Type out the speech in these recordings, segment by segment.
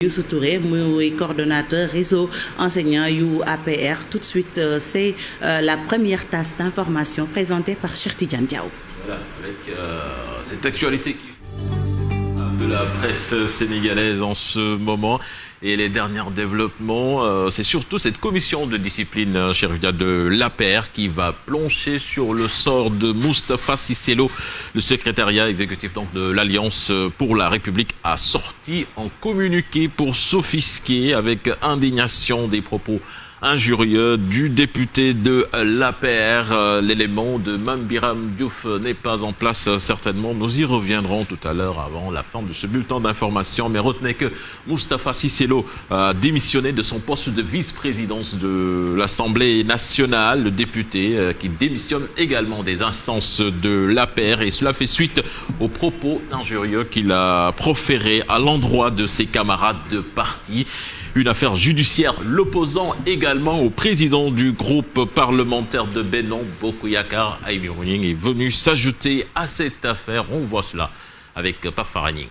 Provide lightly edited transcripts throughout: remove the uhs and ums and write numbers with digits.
Youssou Touré muy coordonnateur réseau enseignant yu APR. Tout de suite, c'est la première tasse d'information présentée par Cheikh Tidiane Diaw. Voilà, avec cette actualité de la presse sénégalaise en ce moment et les derniers développements, c'est surtout cette commission de discipline Cheikh de l'APR qui va plancher sur le sort de Moustapha Cissé Lo. Le secrétariat exécutif donc de l'Alliance pour la République a sorti un communiqué pour s'offusquer avec indignation des propos injurieux du député de l'APR. L'élément de Mame Biram Diouf n'est pas en place certainement. Nous y reviendrons tout à l'heure avant la fin de ce bulletin d'information. Mais retenez que Moustapha Cissé Lo a démissionné de son poste de vice-présidence de l'Assemblée nationale. Le député qui démissionne également des instances de l'APR. Et cela fait suite aux propos injurieux qu'il a proférés à l'endroit de ses camarades de parti. Une affaire judiciaire l'opposant également au président du groupe parlementaire de Benno Bokk Yakaar, Aïmi Rouning, est venu s'ajouter à cette affaire. On voit cela avec Pape Farani.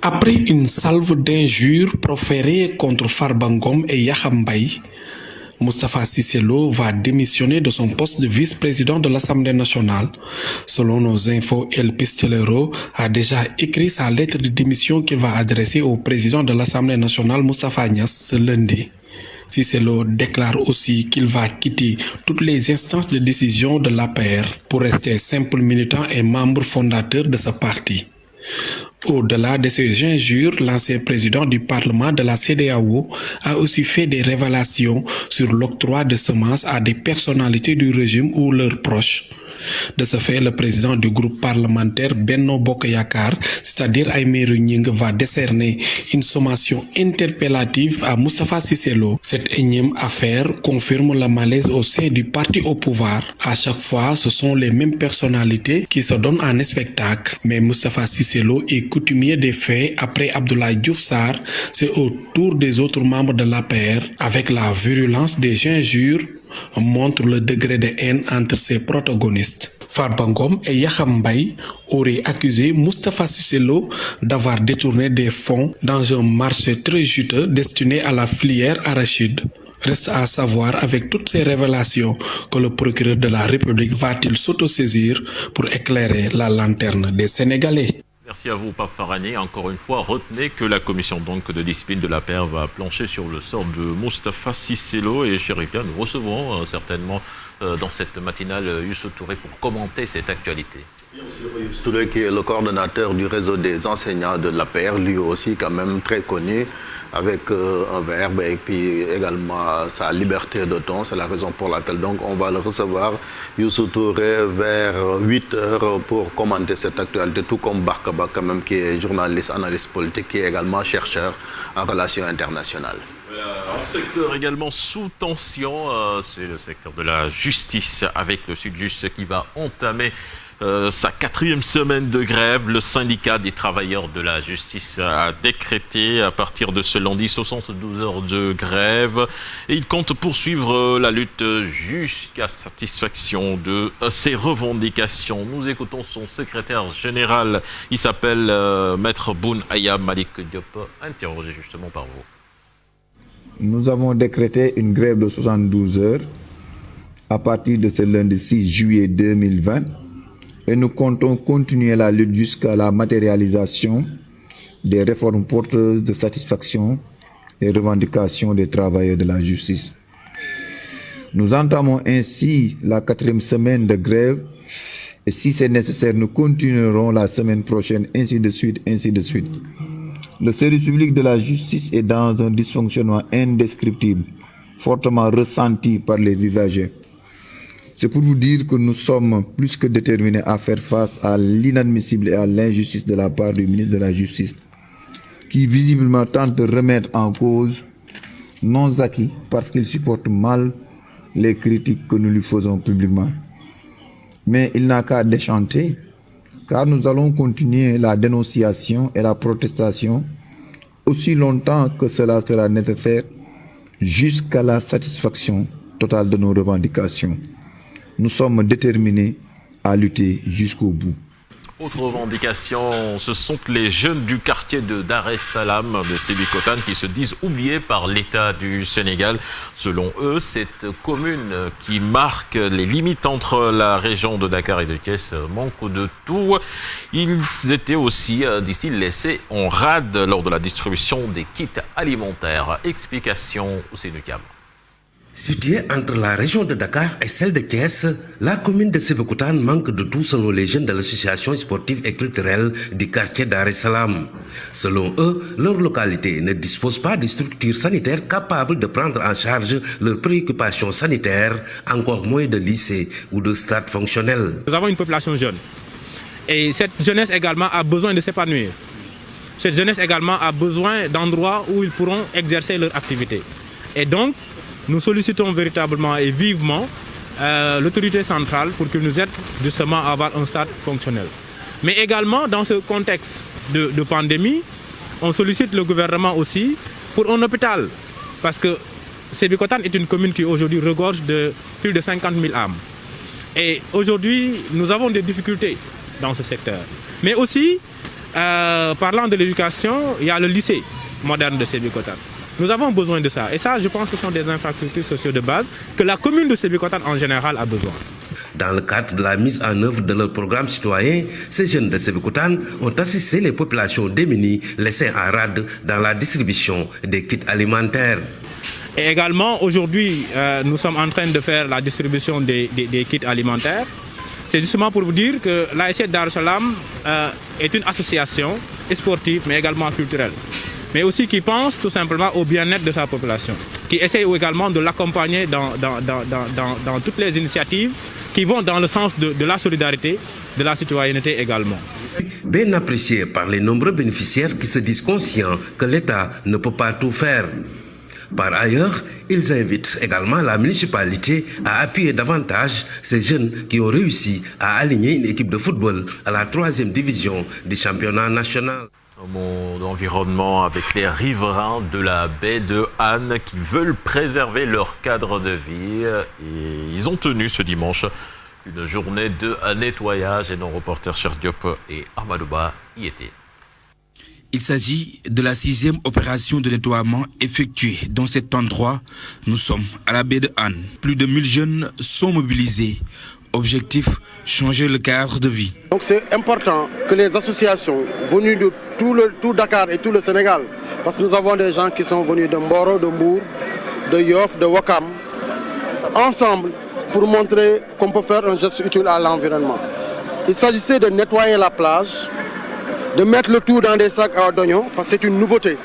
Après une salve d'injures proférées contre Farba Ngom et Yakham Mbaye, Moustapha Cissé Lo va démissionner de son poste de vice-président de l'Assemblée nationale. Selon nos infos, El Pistolero a déjà écrit sa lettre de démission qu'il va adresser au président de l'Assemblée nationale, Moustapha Niasse, ce lundi. Cissé Lo déclare aussi qu'il va quitter toutes les instances de décision de l'APR pour rester simple militant et membre fondateur de ce parti. Au-delà de ces injures, l'ancien président du Parlement de la CEDEAO a aussi fait des révélations sur l'octroi de semences à des personnalités du régime ou leurs proches. De ce fait, le président du groupe parlementaire Benno Bokk Yakaar, c'est-à-dire Aïmi Rouning, va décerner une sommation interpellative à Moustapha Cissé Lo. Cette énième affaire confirme le malaise au sein du parti au pouvoir. À chaque fois, ce sont les mêmes personnalités qui se donnent en spectacle. Mais Moustapha Cissé Lo est coutumier des faits. Après Abdoulaye Diouf Sarr, c'est au tour des autres membres de l'APR. Avec la virulence des injures, montre le degré de haine entre ses protagonistes. Farba Ngom et Yakham Mbaye auraient accusé Moustapha Cissé Lo d'avoir détourné des fonds dans un marché très juteux destiné à la filière arachide. Reste à savoir avec toutes ces révélations que le procureur de la République va-t-il s'autosaisir pour éclairer la lanterne des Sénégalais. Merci à vous, Pape Farani. Encore une fois, retenez que la commission donc de discipline de l'APR va plancher sur le sort de Moustapha Cissé Lo. Et Chérifia, nous recevrons certainement dans cette matinale Youssou Touré pour commenter cette actualité. Bien sûr, Youssou Touré qui est le coordonnateur du réseau des enseignants de l'APR, lui aussi quand même très connu, avec un verbe et puis également sa liberté de ton. C'est la raison pour laquelle donc on va le recevoir, Youssou Touré, vers 8h pour commenter cette actualité, tout comme Barkaba quand même, qui est journaliste, analyste politique, qui est également chercheur en relations internationales. Un secteur également sous tension, c'est le secteur de la justice, avec le Sud-Just qui va entamer sa 4e semaine de grève. Le syndicat des travailleurs de la justice a décrété à partir de ce lundi 72 heures de grève et il compte poursuivre la lutte jusqu'à satisfaction de ses revendications. Nous écoutons son secrétaire général, il s'appelle Maître Boun Aya Malik Diop, interrogé justement par vous. Nous avons décrété une grève de 72 heures à partir de ce lundi 6 juillet 2020 et nous comptons continuer la lutte jusqu'à la matérialisation des réformes porteuses de satisfaction des revendications des travailleurs de la justice. Nous entamons ainsi la 4e semaine de grève et si c'est nécessaire, nous continuerons la semaine prochaine, ainsi de suite, ainsi de suite. Le service public de la justice est dans un dysfonctionnement indescriptible, fortement ressenti par les usagers. C'est pour vous dire que nous sommes plus que déterminés à faire face à l'inadmissible et à l'injustice de la part du ministre de la Justice, qui visiblement tente de remettre en cause nos acquis parce qu'il supporte mal les critiques que nous lui faisons publiquement. Mais il n'a qu'à déchanter, car nous allons continuer la dénonciation et la protestation aussi longtemps que cela sera nécessaire jusqu'à la satisfaction totale de nos revendications. Nous sommes déterminés à lutter jusqu'au bout. Autre revendication, ce sont les jeunes du quartier de Dar es Salaam de Sébikotane qui se disent oubliés par l'État du Sénégal. Selon eux, cette commune qui marque les limites entre la région de Dakar et de Thiès manque de tout. Ils étaient aussi, disent-ils, laissés en rade lors de la distribution des kits alimentaires. Explication au Sénégal. Située entre la région de Dakar et celle de Thiès, la commune de Sébikotane manque de tout selon les jeunes de l'association sportive et culturelle du quartier Dar es Salaam. Selon eux, leur localité ne dispose pas de structures sanitaires capables de prendre en charge leurs préoccupations sanitaires, encore moins de lycées ou de stades fonctionnels. Nous avons une population jeune et cette jeunesse également a besoin de s'épanouir. Cette jeunesse également a besoin d'endroits où ils pourront exercer leur activité. Et donc, nous sollicitons véritablement et vivement l'autorité centrale pour qu'il nous aide justement à avoir un stade fonctionnel. Mais également, dans ce contexte de pandémie, on sollicite le gouvernement aussi pour un hôpital. Parce que Sébikotane est une commune qui aujourd'hui regorge de plus de 50 000 âmes. Et aujourd'hui, nous avons des difficultés dans ce secteur. Mais aussi, parlant de l'éducation, il y a le lycée moderne de Sébikotane. Nous avons besoin de ça. Et ça, je pense que ce sont des infrastructures sociales de base que la commune de Sébikotane en général a besoin. Dans le cadre de la mise en œuvre de leur programme citoyen, ces jeunes de Sébikotane ont assisté les populations démunies laissées en rade dans la distribution des kits alimentaires. Et également, aujourd'hui, nous sommes en train de faire la distribution des kits alimentaires. C'est justement pour vous dire que l'ASC Dar es Salaam est une association sportive, mais également culturelle, mais aussi qui pense tout simplement au bien-être de sa population, qui essaie également de l'accompagner dans toutes les initiatives qui vont dans le sens de la solidarité, de la citoyenneté également. Bien apprécié par les nombreux bénéficiaires qui se disent conscients que l'État ne peut pas tout faire. Par ailleurs, ils invitent également la municipalité à appuyer davantage ces jeunes qui ont réussi à aligner une équipe de football à la 3e division du championnat national. Mon environnement avec les riverains de la baie de Anne qui veulent préserver leur cadre de vie. Et ils ont tenu ce dimanche une journée de nettoyage et nos reporters Cheikh Diop et Amadouba y étaient. Il s'agit de la 6e opération de nettoiement effectuée dans cet endroit. Nous sommes à la baie de Anne. Plus de 1000 jeunes sont mobilisés. Objectif, changer le cadre de vie. Donc c'est important que les associations venues de tout Dakar et tout le Sénégal, parce que nous avons des gens qui sont venus de Mboro, de Mbour, de Yoff, de Ouakam, ensemble pour montrer qu'on peut faire un geste utile à l'environnement. Il s'agissait de nettoyer la plage, de mettre le tout dans des sacs à d'oignons, parce que c'est une nouveauté,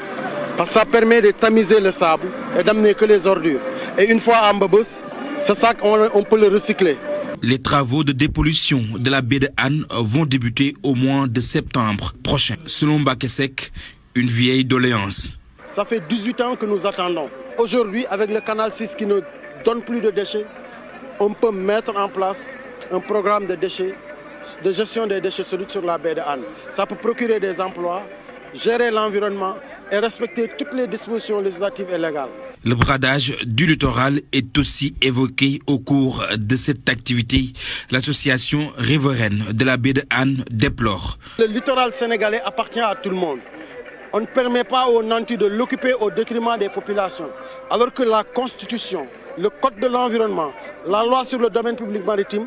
parce que ça permet de tamiser le sable et d'amener que les ordures. Et une fois à Mbabous, ce sac, on peut le recycler. Les travaux de dépollution de la baie de Anne vont débuter au mois de septembre prochain. Selon Bakesek, une vieille doléance. Ça fait 18 ans que nous attendons. Aujourd'hui, avec le canal 6 qui ne donne plus de déchets, on peut mettre en place un programme de gestion des déchets solides sur la baie de Anne. Ça peut procurer des emplois, gérer l'environnement et respecter toutes les dispositions législatives et légales. Le bradage du littoral est aussi évoqué au cours de cette activité. L'association riveraine de la baie de Anne déplore. Le littoral sénégalais appartient à tout le monde. On ne permet pas aux nantis de l'occuper au détriment des populations. Alors que la Constitution, le Code de l'environnement, la loi sur le domaine public maritime,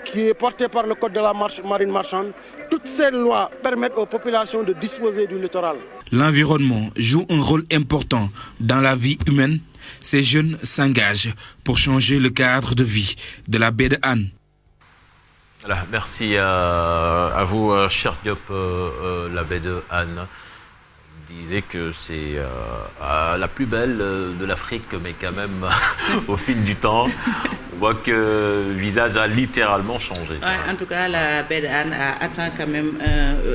qui est portée par le Code de la marine marchande, toutes ces lois permettent aux populations de disposer du littoral. L'environnement joue un rôle important dans la vie humaine. Ces jeunes s'engagent pour changer le cadre de vie de la baie de Anne. Voilà, merci à vous, Cheikh Diop, la baie de Anne. Disait que c'est la plus belle de l'Afrique, mais quand même, au fil du temps, on voit que le visage a littéralement changé. Ouais, en tout cas, la baie d'Anne a atteint quand même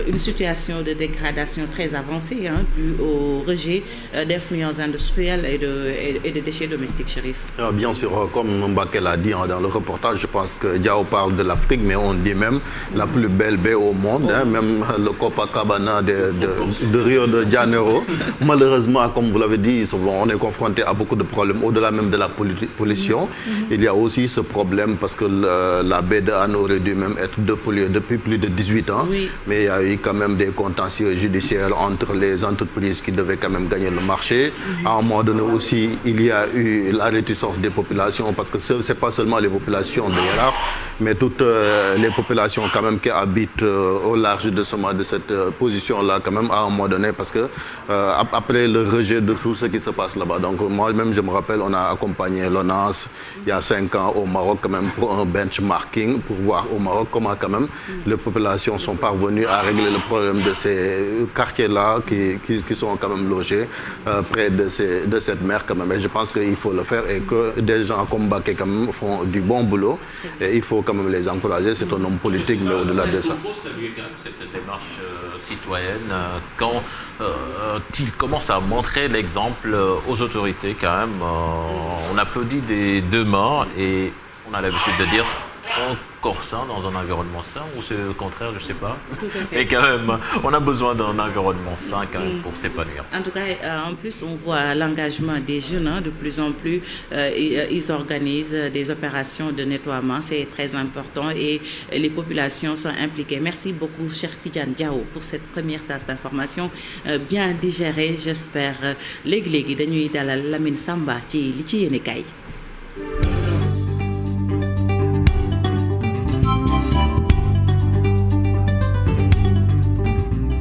une situation de dégradation très avancée due au rejet d'influences industrielles et de déchets domestiques, Chérif. Bien sûr, comme Mbaké l'a dit dans le reportage, je pense que Diao parle de l'Afrique, mais on dit même la plus belle baie au monde, même le Copacabana de Rio de Janeiro. Malheureusement, comme vous l'avez dit, on est confronté à beaucoup de problèmes, au-delà même de la pollution. Il y a aussi aussi ce problème parce que la baie de Hann aurait dû même être dépolluée depuis plus de 18 ans. Oui. Mais il y a eu quand même des contentieux judiciaires entre les entreprises qui devaient quand même gagner le marché. À un moment donné aussi, il y a eu la réticence des populations parce que ce n'est pas seulement les populations de Yaraax, mais toutes les populations quand même qui habitent au large de cette position-là quand même à un moment donné parce que après le rejet de tout ce qui se passe là-bas. Donc moi-même, je me rappelle, on a accompagné l'ONAS il y a 5 ans au Maroc quand même pour un benchmarking, pour voir au Maroc comment quand même les populations sont parvenues à régler le problème de ces quartiers-là qui sont quand même logés près de cette mer quand même. Et je pense qu'il faut le faire et que des gens comme Baké quand même font du bon boulot et il faut quand même les encourager. C'est un homme politique, mais au-delà de ça. Il faut saluer quand même cette démarche citoyenne quand il commence à montrer l'exemple aux autorités quand même. On applaudit des deux mains et on a l'habitude de dire encore sain dans un environnement sain ou c'est le contraire, je ne sais pas. Tout à fait. Mais quand même, on a besoin d'un environnement sain quand même pour s'épanouir. En tout cas, en plus, on voit l'engagement des jeunes. De plus en plus, ils organisent des opérations de nettoiement. C'est très important et les populations sont impliquées. Merci beaucoup, cher Tidiane Diao, pour cette première tasse d'information bien digérée, j'espère. Léegi-léegi dañuy dalal Lamine Samba ci li ci yéene kay.